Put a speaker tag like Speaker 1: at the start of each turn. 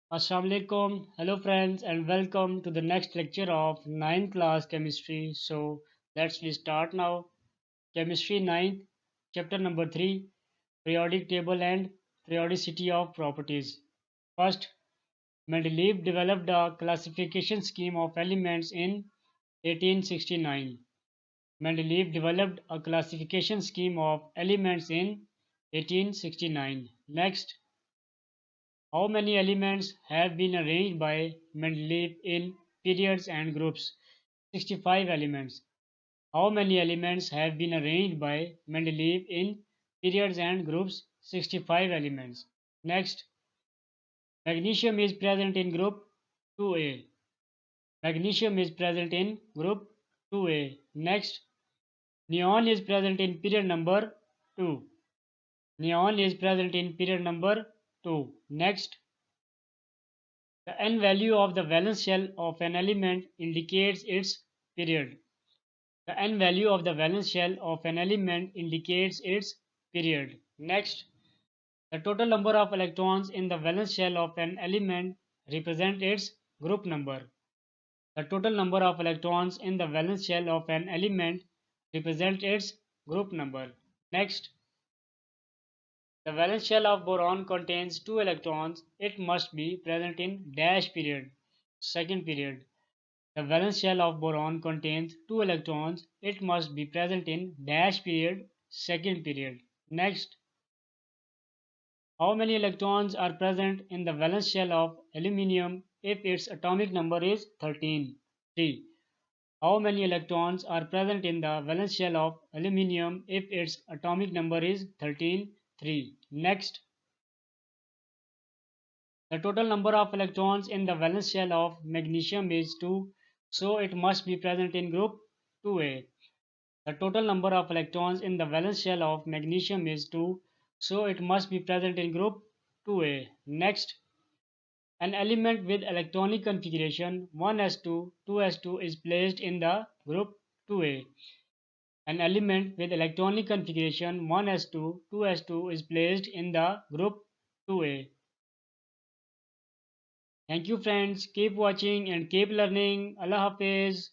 Speaker 1: Assalamualaikum. Hello friends and welcome to the next lecture of ninth class chemistry. So let's we start now. Chemistry ninth, chapter number 3, periodic table and periodicity of properties. First, Mendeleev developed a classification scheme of elements in 1869. Mendeleev developed a classification scheme of elements in 1869. Next, how many elements have been arranged by Mendeleev in periods and groups? 65 elements. How many elements have been arranged by Mendeleev in periods and groups? 65 elements. Next, magnesium is present in group 2A. Magnesium is present in group 2A. Next, neon is present in period number 2. Neon is present in period number 2. Next, the n value of the valence shell of an element indicates its period. The n value of the valence shell of an element indicates its period. Next, the total number of electrons in the valence shell of an element represent its group number. The total number of electrons in the valence shell of an element represent its group number. Next, the valence shell of boron contains 2 electrons. It must be present in dash period, second period. The valence shell of boron contains 2 electrons. It must be present in dash period, second period. Next, how many electrons are present in the valence shell of aluminium if its atomic number is 13? 3. How many electrons are present in the valence shell of aluminium if its atomic number is 13? 3. Next, the total number of electrons in the valence shell of magnesium is 2, so it must be present in group 2A. The total number of electrons in the valence shell of magnesium is 2, so it must be present in group 2A. Next, an element with electronic configuration 1s2, 2s2 is placed in the group 2A. An element with electronic configuration 1s2, 2s2 is placed in the group 2A. Thank you friends. Keep watching and keep learning. Allah Hafiz.